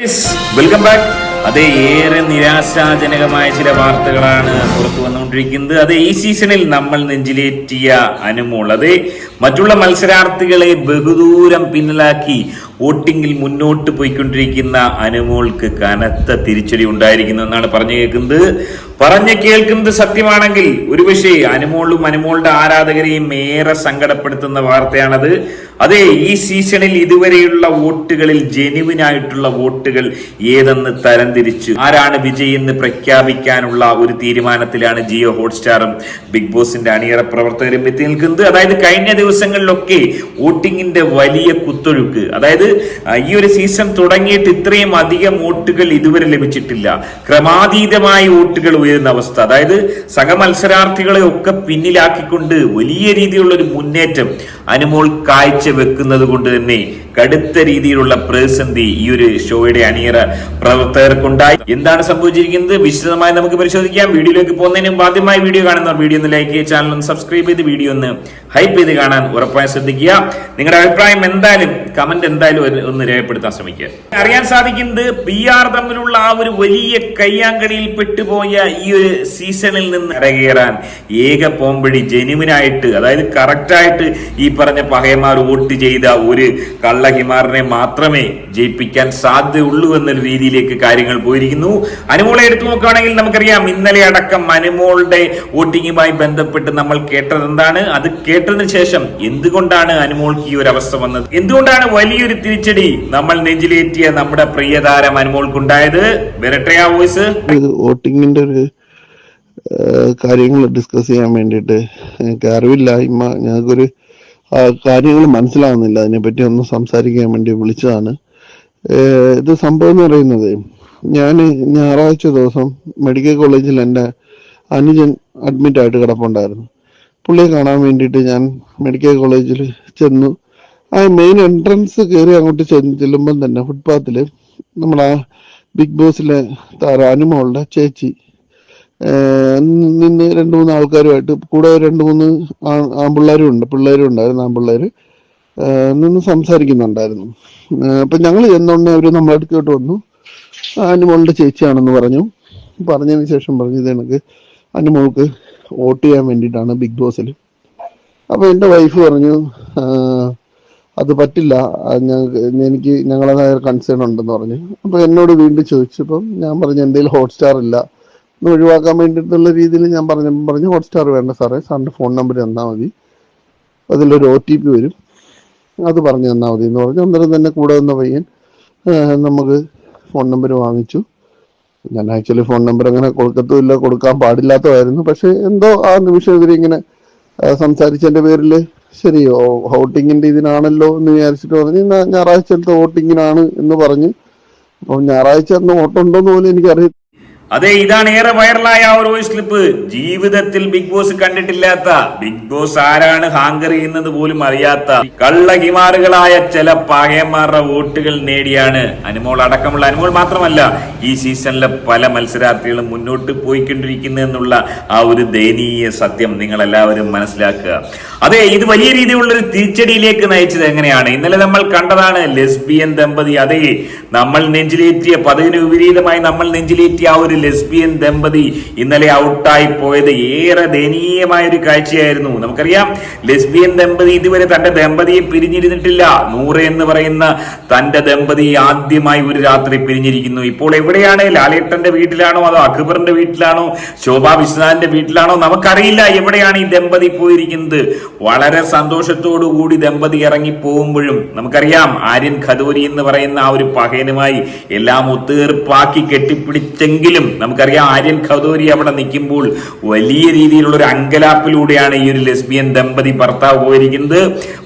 Welcome back. അതേ, ഏറെ നിരാശാജനകമായ ചില വാർത്തകളാണ് പുറത്തു വന്നുകൊണ്ടിരിക്കുന്നത്. അതേ, ഈ സീസണിൽ നമ്മൾ നെഞ്ചിലേറ്റിയ അനുമോൾ, അതേ മറ്റുള്ള മത്സരാർത്ഥികളെ ബഹുദൂരം പിന്നിലാക്കി വോട്ടിംഗിൽ മുന്നോട്ട് പോയിക്കൊണ്ടിരിക്കുന്ന അനുമോൾക്ക് കനത്ത തിരിച്ചടി ഉണ്ടായിരിക്കുന്നു എന്നാണ് പറഞ്ഞു കേൾക്കുന്നത് സത്യമാണെങ്കിൽ ഒരുപക്ഷെ അനുമോളും അനുമോളുടെ ആരാധകരെയും ഏറെ സങ്കടപ്പെടുത്തുന്ന വാർത്തയാണത്. അതെ, ഈ സീസണിൽ ഇതുവരെയുള്ള വോട്ടുകളിൽ ജെനുവിനായിട്ടുള്ള വോട്ടുകൾ ഏതെന്ന് തരംതിരിച്ചു ആരാണ് വിജയി എന്ന് പ്രഖ്യാപിക്കാനുള്ള ഒരു തീരുമാനത്തിലാണ് ജിയോ ഹോട്ട്സ്റ്റാറും ബിഗ് ബോസിന്റെ അണിയറ പ്രവർത്തകരും എത്തി നിൽക്കുന്നത്. അതായത് കഴിഞ്ഞ ദിവസങ്ങളിലൊക്കെ വോട്ടിങ്ങിന്റെ വലിയ കുത്തൊഴുക്ക്, അതായത് ഈ ഒരു സീസൺ തുടങ്ങിയിട്ട് ഇത്രയും അധികം വോട്ടുകൾ ഇതുവരെ ലഭിച്ചിട്ടില്ല. ക്രമാതീതമായ വോട്ടുകൾ ഉയരുന്ന അവസ്ഥ, അതായത് സഹമത്സരാർത്ഥികളെ ഒക്കെ പിന്നിലാക്കിക്കൊണ്ട് വലിയ രീതിയിലുള്ള ഒരു മുന്നേറ്റം അനുമോൾ കാഴ്ചവെക്കുന്നത് കൊണ്ട് തന്നെ കടുത്ത രീതിയിലുള്ള പ്രതിസന്ധി ഈ ഒരു ഷോയുടെ അണിയറ പ്രവർത്തകർക്കുണ്ടായി. എന്താണ് സംഭവിച്ചിരിക്കുന്നത് വിശദമായി നമുക്ക് പരിശോധിക്കാം. വീഡിയോയിലേക്ക് പോകുന്നതിന് മുമ്പ് ആദ്യമായി വീഡിയോ കാണുന്നവർ വീഡിയോ ഒന്ന് ലൈക്ക് ചെയ്യുക, ചാനൽ ഒന്ന് സബ്സ്ക്രൈബ് ചെയ്ത് വീഡിയോ ഒന്ന് ഹൈപ്പ് ചെയ്ത് കാണാൻ ഉറപ്പായി ശ്രദ്ധിക്കുക. നിങ്ങളുടെ അഭിപ്രായം എന്തായാലും കമന്റ് എന്തായാലും ഒന്ന് രേഖപ്പെടുത്താൻ ശ്രമിക്കുക. അറിയാൻ സാധിക്കുന്നത് PR തമ്മിലുള്ള ആ ഒരു വലിയ കയ്യാങ്കളിയിൽ പെട്ടുപോയ ഈ ഒരു സീസണിൽ നിന്ന് ഇറങ്ങിയേറാൻ ഏക പോംവഴി ജെനുവിനായിട്ട്, അതായത് കറക്റ്റായിട്ട് ഈ പറഞ്ഞ പഹയന്മാർ വോട്ട് ചെയ്ത ഒരു കള്ളഹിമാറിനെ മാത്രമേ ജയിപ്പിക്കാൻ സാധ്യതയുള്ളൂ എന്നൊരു രീതിയിലേക്ക് കാര്യങ്ങൾ പോയിരിക്കുന്നു. അനുമോളെ എടുത്തു നോക്കുകയാണെങ്കിൽ നമുക്കറിയാം, ഇന്നലെ അടക്കം അനുമോളുടെ വോട്ടിങ്ങുമായി ബന്ധപ്പെട്ട് നമ്മൾ കേട്ടത് എന്താണ്? അത് കേട്ടതിന് ശേഷം എന്തുകൊണ്ടാണ് അനുമോൾക്ക് ഈ ഒരു അവസ്ഥ വന്നത്, എന്തുകൊണ്ടാണ് വലിയൊരു തിരിച്ചടി നമ്മൾ നെഞ്ചിലേറ്റിയ നമ്മുടെ പ്രിയതാരം അനുമോൾക്കുണ്ടായത്? വരട്ടെ ആ വോയിസ്. വോട്ടിങ്ങിന്റെ ഒരു കാര്യങ്ങൾ ഡിസ്കസ് ചെയ്യാൻ വേണ്ടിയിട്ട് എനിക്ക് അറിവില്ലായ്മ, ഞങ്ങൾക്കൊരു കാര്യങ്ങൾ മനസ്സിലാവുന്നില്ല, അതിനെപ്പറ്റി ഒന്ന് സംസാരിക്കാൻ വേണ്ടി വിളിച്ചതാണ്. ഇത് സംഭവം എന്ന് പറയുന്നത്, ഞാൻ ഞായറാഴ്ച ദിവസം മെഡിക്കൽ കോളേജിൽ എൻ്റെ അനുജൻ അഡ്മിറ്റ് ആയിട്ട് കിടപ്പുണ്ടായിരുന്നു. പുള്ളിയെ കാണാൻ വേണ്ടിയിട്ട് ഞാൻ മെഡിക്കൽ കോളേജിൽ ചെന്നു. ആ മെയിൻ എൻട്രൻസ് കയറി അങ്ങോട്ട് ചെല്ലുമ്പം തന്നെ ഫുട്പാത്തിൽ നമ്മുടെ ബിഗ് ബോസിലെ അനുമോളുടെ ചേച്ചി നിന്ന് 2-3 ആൾക്കാരുമായിട്ട്, കൂടെ 2-3 പിള്ളേരും ഉണ്ടായിരുന്നു. ആൺപിള്ളേർ നിന്ന് സംസാരിക്കുന്നുണ്ടായിരുന്നു. അപ്പൊ ഞങ്ങൾ ചെന്നോണ്ടേ അവര് നമ്മളെ അടുത്തോട്ട് വന്നു. അനുമോളുടെ ചേച്ചിയാണെന്ന് പറഞ്ഞതിന് ശേഷം പറഞ്ഞു, ഇത് എനിക്ക് അനുമോൾക്ക് വോട്ട് ചെയ്യാൻ വേണ്ടിയിട്ടാണ് ബിഗ് ബോസിൽ. അപ്പൊ എൻ്റെ വൈഫ് പറഞ്ഞു, അത് പറ്റില്ല, എനിക്ക് ഞങ്ങളതായ കൺസേൺ ഉണ്ടെന്ന് പറഞ്ഞു. അപ്പൊ എന്നോട് വീണ്ടും ചോദിച്ചപ്പം ഞാൻ പറഞ്ഞു, എൻ്റെ ഹോട്ട്സ്റ്റാർ ഇല്ല, ഒഴിവാക്കാൻ വേണ്ടിയിട്ടുള്ള രീതിയിൽ ഞാൻ പറഞ്ഞു ഹോട്ട്സ്റ്റാർ വേണ്ട സാറേ, സാറിന്റെ ഫോൺ നമ്പർ തന്നാൽ മതി, അതിലൊരു OTP വരും, അത് പറഞ്ഞു തന്നാൽ മതി എന്ന് പറഞ്ഞു. അന്നേരം തന്നെ കൂടെ വന്ന പയ്യൻ നമുക്ക് ഫോൺ നമ്പർ വാങ്ങിച്ചു. ഞാൻ ആക്ച്വലി ഫോൺ നമ്പർ അങ്ങനെ കൊടുക്കത്തുമില്ല, കൊടുക്കാൻ പാടില്ലാത്തതായിരുന്നു. പക്ഷെ എന്തോ ആ നിമിഷം ഇവരിങ്ങനെ സംസാരിച്ചതിന്റെ പേരിൽ ശരി വോട്ടിങ്ങിന്റെ ഇതിനാണല്ലോ എന്ന് വിചാരിച്ചിട്ട് പറഞ്ഞ് ഞായറാഴ്ചത്തെ വോട്ടിങ്ങിനാണ് എന്ന് പറഞ്ഞു. അപ്പം ഞായറാഴ്ച അന്ന് വോട്ടുണ്ടോന്ന് പോലും എനിക്കറിയാം. അതെ, ഇതാണ് ഏറെ വൈറലായ ആ ഒരു വോയിസ് ക്ലിപ്പ്. ജീവിതത്തിൽ ബിഗ് ബോസ് കണ്ടിട്ടില്ലാത്ത, ബിഗ് ബോസ് ആരാണ് ഹാങ്കർ ചെയ്യുന്നത് പോലും അറിയാത്ത കള്ളഹിമാറുകളായ ചില പകയന്മാരുടെ വോട്ടുകൾ നേടിയാണ് അനുമോൾ അടക്കമുള്ള, അനുമോൾ മാത്രമല്ല ഈ സീസണിലെ പല മത്സരാർത്ഥികളും മുന്നോട്ട് പോയിക്കൊണ്ടിരിക്കുന്നു എന്നുള്ള ആ ഒരു ദയനീയ സത്യം നിങ്ങൾ എല്ലാവരും മനസ്സിലാക്കുക. അതെ, ഇത് വലിയ രീതിയിലുള്ള ഒരു തിരിച്ചടിയിലേക്ക് നയിച്ചത് എങ്ങനെയാണ്? ഇന്നലെ നമ്മൾ കണ്ടതാണ് ലെസ്ബിയൻ ദമ്പതി. അതെ, നമ്മൾ നെഞ്ചിലേറ്റിയ, പതിവിന് വിപരീതമായി നമ്മൾ നെഞ്ചിലേറ്റിയ ആ ഒരു ലെസ്ബിയൻ ദമ്പതി ഇന്നലെ ഔട്ടായി പോയത് ഏറെ ദയനീയമായ ഒരു കാഴ്ചയായിരുന്നു. നമുക്കറിയാം, ലെസ്ബിയൻ ദമ്പതി ഇതുവരെ തന്റെ ദമ്പതിയെ പിരിഞ്ഞിരുന്നിട്ടില്ല. നൂറ് എന്ന് പറയുന്ന തന്റെ ദമ്പതി ആദ്യമായി ഒരു രാത്രി പിരിഞ്ഞിരിക്കുന്നു. ഇപ്പോൾ എവിടെയാണ്? ലാലേട്ടന്റെ വീട്ടിലാണോ അതോ അക്ബറിന്റെ വീട്ടിലാണോ ശോഭാ വിശ്വനാഥിന്റെ വീട്ടിലാണോ നമുക്കറിയില്ല. എവിടെയാണ് ഈ ദമ്പതി പോയിരിക്കുന്നത്? വളരെ സന്തോഷത്തോടു കൂടി ദമ്പതി ഇറങ്ങി പോകുമ്പോഴും നമുക്കറിയാം, ആര്യൻ ഖദോരി എന്ന് പറയുന്ന ആ ഒരു പഹയനുമായി എല്ലാം ഒത്തീർപ്പാക്കി കെട്ടിപ്പിടിച്ചെങ്കിലും നമുക്കറിയാം, ആര്യൻ ഖദോരി അവിടെ നിൽക്കുമ്പോൾ വലിയ രീതിയിലുള്ള ഒരു അങ്കലാപ്പിലൂടെയാണ് ഈ ഒരു ലെസ്ബിയൻ ദമ്പതി ഭർത്താവ് പോയിരിക്കുന്നത്.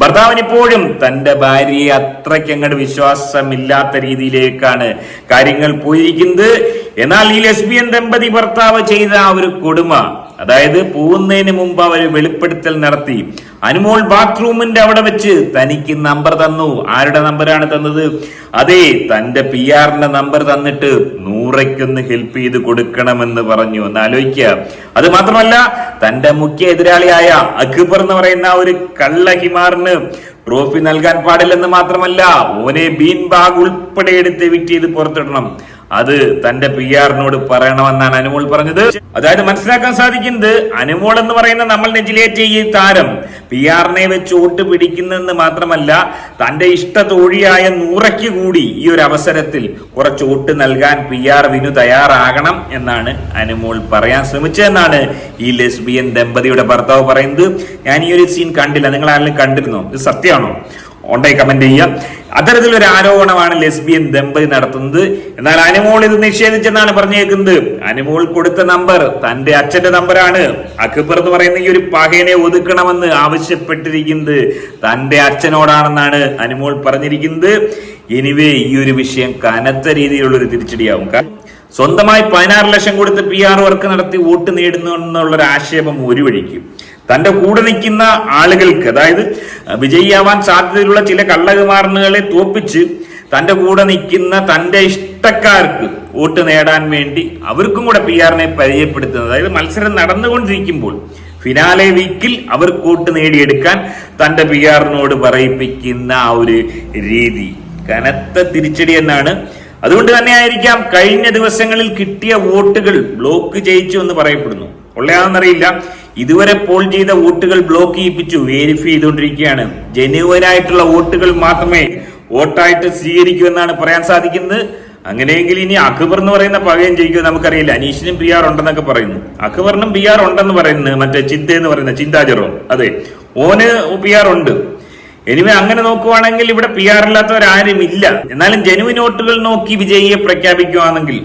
ഭർത്താവിന് ഇപ്പോഴും തന്റെ ഭാര്യയെ അത്രയ്ക്ക് അങ്ങോട്ട് വിശ്വാസമില്ലാത്ത രീതിയിലേക്കാണ് കാര്യങ്ങൾ പോയിരിക്കുന്നത്. എന്നാൽ ഈ ലെസ്ബിയൻ ദമ്പതി ഭർത്താവ് ചെയ്ത ആ ഒരു കൊടുമ, അതായത് പോകുന്നതിന് മുമ്പ് അവർ വെളിപ്പെടുത്തൽ നടത്തി. അനുമോൾ ബാത്റൂമിന്റെ അവിടെ വെച്ച് തനിക്ക് നമ്പർ തന്നു. ആരുടെ നമ്പറാണ് തന്നത്? അതെ, തന്റെ PR-ന്റെ നമ്പർ തന്നിട്ട് നൂറയ്ക്കൊന്ന് ഹെൽപ്പ് ചെയ്ത് കൊടുക്കണമെന്ന് പറഞ്ഞു. ഒന്ന് ആലോചിക്കുക. അത് മാത്രമല്ല, തന്റെ മുഖ്യ എതിരാളിയായ അക്ബർ എന്ന് പറയുന്ന ഒരു കള്ളഹിമാറിന് ട്രോഫി നൽകാൻ പാടില്ലെന്ന് മാത്രമല്ല ഓനെ ബീൻ ബാഗ് ഉൾപ്പെടെ എടുത്ത് എവിക്റ്റ് ചെയ്ത് പുറത്തിടണം. അത് തന്റെ PR-നോട് പറയണമെന്നാണ് അനുമോൾ പറഞ്ഞത്. അതായത് മനസ്സിലാക്കാൻ സാധിക്കുന്നത് അനുമോൾ എന്ന് പറയുന്ന നമ്മൾ നെഞ്ചിലേറ്റിയ ഈ താരം PR-നെ വെച്ച് വോട്ട് പിടിക്കുന്നെന്ന് മാത്രമല്ല തന്റെ ഇഷ്ട തോഴിയായ നൂറയ്ക്ക് കൂടി ഈ ഒരു അവസരത്തിൽ കുറച്ച് വോട്ട് നൽകാൻ PR വിനു തയ്യാറാകണം എന്നാണ് അനുമോൾ പറയാൻ ശ്രമിച്ചതെന്നാണ് ഈ ലെസ്ബിയൻ ദമ്പതിയുടെ ഭർത്താവ് പറയുന്നത്. ഞാൻ ഈ ഒരു സീൻ കണ്ടില്ല, നിങ്ങൾ ആരെങ്കിലും കണ്ടിരുന്നോ? ഇത് സത്യമാണോ? ഓണ്ടായി കമന്റ് ചെയ്യാം. അത്തരത്തിലൊരു ആരോപണമാണ് ലെസ്ബിയൻ ദമ്പതി നടത്തുന്നത്. എന്നാൽ അനുമോൾ ഇത് നിഷേധിച്ചെന്നാണ് പറഞ്ഞേക്കുന്നത്. അനുമോൾ കൊടുത്ത നമ്പർ തന്റെ അച്ഛന്റെ നമ്പറാണ്. അക്ബർ എന്ന് പറയുന്ന ഈ ഒരു പകയനെ ഒതുക്കണമെന്ന് ആവശ്യപ്പെട്ടിരിക്കുന്നത് തന്റെ അച്ഛനോടാണെന്നാണ് അനുമോൾ പറഞ്ഞിരിക്കുന്നത്. എനിവേ ഈ ഒരു വിഷയം കനത്ത രീതിയിലുള്ള ഒരു തിരിച്ചടിയാവും. സ്വന്തമായി 16 ലക്ഷം കൊടുത്ത് PR വർക്ക് നടത്തി വോട്ട് നേടുന്നു എന്നുള്ളൊരു ആക്ഷേപം ഒരു വഴിക്ക്, തന്റെ കൂടെ നിൽക്കുന്ന ആളുകൾക്ക്, അതായത് വിജയിയാവാൻ സാധ്യതയുള്ള ചില കള്ളകുമാരനുകളെ തോപ്പിച്ച് തന്റെ കൂടെ നിൽക്കുന്ന തന്റെ ഇഷ്ടക്കാർക്ക് വോട്ട് നേടാൻ വേണ്ടി അവർക്കും കൂടെ PR-നെ പരിചയപ്പെടുത്തുന്നത്, അതായത് മത്സരം നടന്നുകൊണ്ടിരിക്കുമ്പോൾ ഫിനാലെ വീക്കിൽ അവർക്ക് വോട്ട് നേടിയെടുക്കാൻ തന്റെ PR-നോട് പറയിപ്പിക്കുന്ന ആ ഒരു രീതി കനത്ത തിരിച്ചടി എന്നാണ്. അതുകൊണ്ട് തന്നെ ആയിരിക്കാം കഴിഞ്ഞ ദിവസങ്ങളിൽ കിട്ടിയ വോട്ടുകൾ ബ്ലോക്ക് ചെയ്യിച്ചു എന്ന് പറയപ്പെടുന്നു. ഉള്ളയാണെന്നറിയില്ല. ഇതുവരെ പോൾ ചെയ്ത വോട്ടുകൾ ബ്ലോക്ക് ചെയ്യിപ്പിച്ചു, വെരിഫൈ ചെയ്തുകൊണ്ടിരിക്കുകയാണ്. ജെന്യുവനായിട്ടുള്ള വോട്ടുകൾ മാത്രമേ വോട്ടായിട്ട് സ്വീകരിക്കൂ എന്നാണ് പറയാൻ സാധിക്കുന്നത്. അങ്ങനെയെങ്കിൽ ഇനി അക്ബർ എന്ന് പറയുന്ന പകയം ജയിക്കുമെന്ന് നമുക്കറിയില്ല. അനീഷിനും PR ഉണ്ടെന്നൊക്കെ പറയുന്നു, അക്ബറിനും PR ഉണ്ടെന്ന് പറയുന്നു. മറ്റേ ചിന്ത എന്ന് പറയുന്ന ചിന്താജറോ, അതെ, ഓന് PR ഉണ്ട്. എനിവേ അങ്ങനെ നോക്കുവാണെങ്കിൽ ഇവിടെ PR ഇല്ലാത്തവരാരും ഇല്ല. എന്നാലും ജെനുവിൻ വോട്ടുകൾ നോക്കി വിജയിയെ പ്രഖ്യാപിക്കുകയാണെങ്കിൽ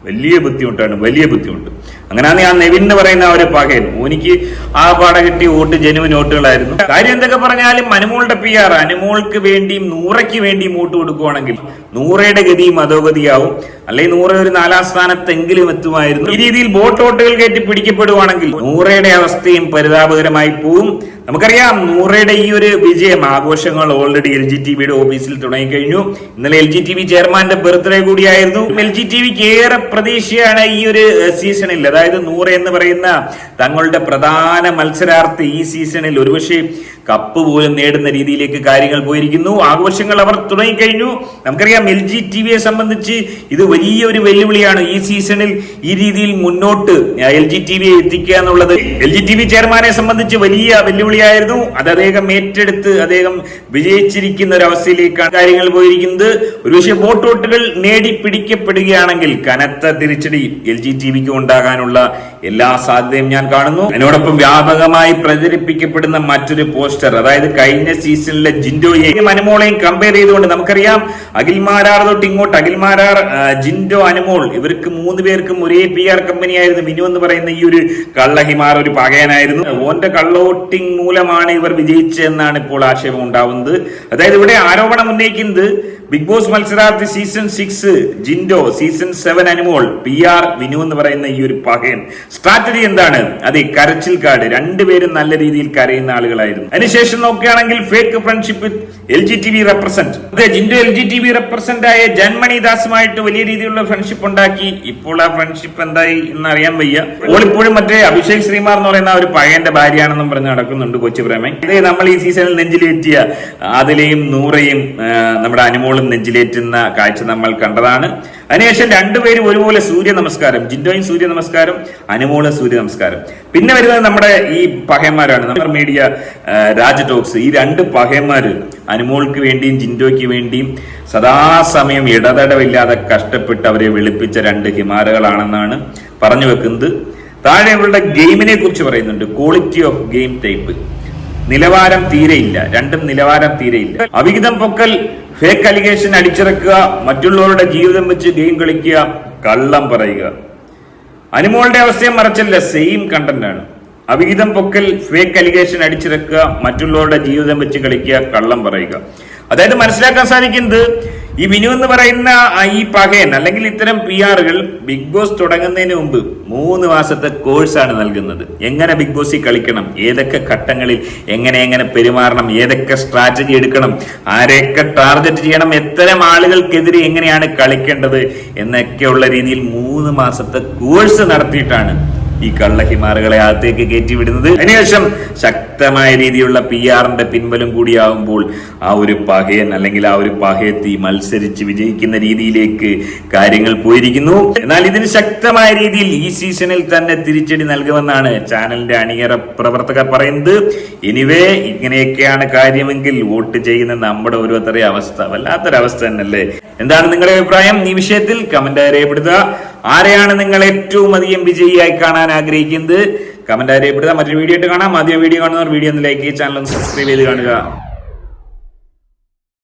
വലിയ ബുദ്ധിമുട്ടാണ്, വലിയ ബുദ്ധിമുട്ട്. അങ്ങനെയാണ് ആ നെവിൻ എന്ന് പറയുന്ന ഒരു പകയൻ, ഓനിക്ക് ആ പാട കിട്ടിയ വോട്ട് ജെനുവിൻ വോട്ടുകളായിരുന്നു. കാര്യം എന്തൊക്കെ പറഞ്ഞാലും അനുമോളുടെ PR അനുമോൾക്ക് വേണ്ടിയും നൂറയ്ക്ക് വേണ്ടിയും വോട്ട് കൊടുക്കുവാണെങ്കിൽ നൂറയുടെ ഗതിയും അധോഗതിയാവും. അല്ലെങ്കിൽ നൂറ ഒരു 4ാം സ്ഥാനത്തെങ്കിലും എത്തുമായിരുന്നു. ഈ രീതിയിൽ വോട്ടുകൾ കയറ്റി പിടിക്കപ്പെടുവാണെങ്കിൽ നൂറയുടെ അവസ്ഥയും പരിതാപകരമായി പോവും. നമുക്കറിയാം നൂറയുടെ ഈ ഒരു വിജയം ആഘോഷങ്ങൾ ഓൾറെഡി LGTVയുടെ ഓഫീസിൽ തുടങ്ങിക്കഴിഞ്ഞു. ഇന്നലെ LGTV ചെയർമാന്റെ ബർത്ത്ഡേ കൂടിയായിരുന്നു. LGTVക്ക് ഏറെ പ്രതീക്ഷയാണ് ഈ ഒരു സീസണിൽ. അതായത് നൂറ എന്ന് പറയുന്ന തങ്ങളുടെ പ്രധാന മത്സരാർത്ഥി ഈ സീസണിൽ ഒരുപക്ഷെ കപ്പ് പോലും നേടുന്ന രീതിയിലേക്ക് കാര്യങ്ങൾ പോയിരിക്കുന്നു. ആഘോഷങ്ങൾ അവർ തുടങ്ങിക്കഴിഞ്ഞു. നമുക്കറിയാം LGTVയെ സംബന്ധിച്ച് ഇത് വലിയൊരു വെല്ലുവിളിയാണ്. ഈ സീസണിൽ ഈ രീതിയിൽ മുന്നോട്ട് LGTVയെ എത്തിക്കുക എന്നുള്ളത് LGTV ചെയർമാനെ സംബന്ധിച്ച് വലിയ വെല്ലുവിളിയായിരുന്നു. അത് അദ്ദേഹം ഏറ്റെടുത്ത് അദ്ദേഹം വിജയിച്ചിരിക്കുന്ന ഒരു അവസ്ഥയിലേക്കാണ് കാര്യങ്ങൾ പോയിരിക്കുന്നത്. ഒരുപക്ഷെ വോട്ടുകൾ നേടി പിടിക്കപ്പെടുകയാണെങ്കിൽ കനത്ത തിരിച്ചടി LGTVക്ക് ഉണ്ടാകാനുള്ള എല്ലാ സാധ്യതയും ഞാൻ കാണുന്നു. അതിനോടൊപ്പം വ്യാപകമായി പ്രചരിപ്പിക്കപ്പെടുന്ന മറ്റൊരു പോസ്റ്റർ, അതായത് കഴിഞ്ഞ സീസണിലെ ജിൻഡോയെയും അനുമോളെയും കമ്പയർ ചെയ്തുകൊണ്ട് നമുക്കറിയാം അഖിൽമാരാർ തൊട്ട് ഇങ്ങോട്ട് അഖിൽമാരാർ, ജിൻഡോ, അനുമോൾ ഇവർക്ക് 3 പേർക്കും ഒരേ PR കമ്പനിയായിരുന്നു. വിനു എന്ന് പറയുന്ന ഈ ഒരു കള്ളഹിമാർ ഒരു പകയനായിരുന്നു. ഓന്റെ കള്ളവോട്ടിംഗ് മൂലമാണ് ഇവർ വിജയിച്ചതെന്നാണ് ഇപ്പോൾ ആക്ഷേപം ഉണ്ടാവുന്നത്. അതായത് ഇവിടെ ആരോപണം ഉന്നയിക്കുന്നത് ബിഗ് ബോസ് മത്സരാർത്ഥി season 6 Jinto, season 7 Anumol, PR Vinu എന്ന് പറയുന്ന ഈ ഒരു പകയൻ. സ്ട്രാറ്റജി എന്താണ്? അതെ, കരച്ചിൽ കാർഡ്. രണ്ടുപേരും നല്ല രീതിയിൽ കരയുന്ന ആളുകളായിരുന്നു. അതിനുശേഷം നോക്കുകയാണെങ്കിൽ ഫേക്ക് ഫ്രണ്ട്ഷിപ്പ് വിത്ത് LGTV റെപ്രസെന്റ്. അതെ, ജിൻഡോ LGTV റെപ്രസെന്റ് ആയ ജന്മണി ദാസുമായിട്ട് വലിയ രീതിയിലുള്ള ഫ്രണ്ട്ഷിപ്പ് ഉണ്ടാക്കി. ഇപ്പോൾ ആ ഫ്രണ്ട്ഷിപ്പ് എന്തായി എന്ന് അറിയാൻ വയ്യ. ഓളിപ്പോഴും മറ്റേ അഭിഷേക് ശ്രീമാർ എന്ന് പറയുന്ന ഒരു പകയന്റെ ഭാര്യയാണെന്നും പറഞ്ഞ് നടക്കുന്നുണ്ട് കൊച്ചു പ്രേമൻ. ഇതേ നമ്മൾ ഈ സീസണിൽ നെഞ്ചിലേറ്റിയ ആദിലയും നൂറയും നമ്മുടെ അനുമോൾ നെഞ്ചിലേറ്റുന്ന കാഴ്ച നമ്മൾ കണ്ടതാണ്. അതിനുശേഷം രണ്ടുപേരും ഒരുപോലെ സൂര്യ നമസ്കാരം, ജിൻഡോയും സൂര്യ നമസ്കാരം, അനുമോളും സൂര്യ നമസ്കാരം. പിന്നെ വരുന്നത് നമ്മുടെ ഈ പകയന്മാരാണ്, നമ്മുടെ മീഡിയ രാജ ടോക്സ്. ഈ 2 പകയന്മാര് അനുമോൾക്ക് വേണ്ടിയും ജിൻഡോയ്ക്ക് വേണ്ടിയും സദാസമയം ഇടതടവില്ലാതെ കഷ്ടപ്പെട്ട് അവരെ വെളുപ്പിച്ച 2 ഹിമാരകളാണെന്നാണ് പറഞ്ഞു വെക്കുന്നത്. താഴെ ഇവരുടെ ഗെയിമിനെ കുറിച്ച് പറയുന്നുണ്ട്. ക്വാളിറ്റി ഓഫ് ഗെയിം ടൈപ്പ്, നിലവാരം തീരെയില്ല. രണ്ടും നിലവാരം തീരെയില്ല. അവിഹിതം പൊക്കൽ, ഫേക്ക് അലിഗേഷൻ അടിച്ചിറക്കുക, മറ്റുള്ളവരുടെ ജീവിതം വെച്ച് ഗെയിം കളിക്കുക, കള്ളം പറയുക. അനുമോളുടെ അവസ്ഥയെ മറച്ചല്ല, സെയിം കണ്ടന്റ് ആണ്. അവിഹിതം പൊക്കൽ, ഫേക്ക് അലിഗേഷൻ അടിച്ചിറക്കുക, മറ്റുള്ളവരുടെ ജീവിതം വെച്ച് കളിക്കുക, കള്ളം പറയുക. അതായത് മനസ്സിലാക്കാൻ സാധിക്കുന്നത് ഈ വിനു എന്ന് പറയുന്ന ഈ പകയൻ അല്ലെങ്കിൽ ഇത്തരം PR-കൾ ബിഗ് ബോസ് തുടങ്ങുന്നതിന് മുമ്പ് 3 മാസത്തെ കോഴ്സാണ് നൽകുന്നത്. എങ്ങനെ ബിഗ് ബോസിൽ കളിക്കണം, ഏതൊക്കെ ഘട്ടങ്ങളിൽ എങ്ങനെ പെരുമാറണം, ഏതൊക്കെ സ്ട്രാറ്റജി എടുക്കണം, ആരെയൊക്കെ ടാർഗറ്റ് ചെയ്യണം, എത്തരം ആളുകൾക്കെതിരെ എങ്ങനെയാണ് കളിക്കേണ്ടത് എന്നൊക്കെയുള്ള രീതിയിൽ 3 മാസത്തെ കോഴ്സ് നടത്തിയിട്ടാണ് ഈ കള്ളഹിമാറുകളെ അകത്തേക്ക് കയറ്റിവിടുന്നത്. അതിനുശേഷം ശക്തമായ രീതിയിലുള്ള PR-ന്റെ പിൻബലം കൂടിയാവുമ്പോൾ ആ ഒരു പഹയൻ അല്ലെങ്കിൽ ആ ഒരു പഹയത്തി മത്സരിച്ച് വിജയിക്കുന്ന രീതിയിലേക്ക് കാര്യങ്ങൾ പോയിരിക്കുന്നു. എന്നാൽ ഇതിന് ശക്തമായ രീതിയിൽ ഈ സീസണിൽ തന്നെ തിരിച്ചടി നൽകുമെന്നാണ് ചാനലിന്റെ അണിയറ പ്രവർത്തകർ പറയുന്നത്. എനിവേ, ഇങ്ങനെയൊക്കെയാണ് കാര്യമെങ്കിൽ വോട്ട് ചെയ്യുന്ന നമ്മുടെ ഓരോരുത്തരുടെ അവസ്ഥ വല്ലാത്തൊരവസ്ഥ തന്നെയല്ലേ? എന്താണ് നിങ്ങളുടെ അഭിപ്രായം ഈ വിഷയത്തിൽ? കമന്റായി രേഖപ്പെടുത്തുക. ആരെയാണ് നിങ്ങൾ ഏറ്റവും അധികം വിജയിയായി കാണാൻ ആഗ്രഹിക്കുന്നത്? കമന്റായി രേഖപ്പെടുത്തുക. മറ്റൊരു വീഡിയോ ആയിട്ട് കാണാം. ആദ്യം വീഡിയോ കാണുന്നവർ വീഡിയോ ഒന്ന് ലൈക്ക് ചെയ്യുക, ചാനൽ ഒന്ന് സബ്സ്ക്രൈബ് ചെയ്ത് കാണുക.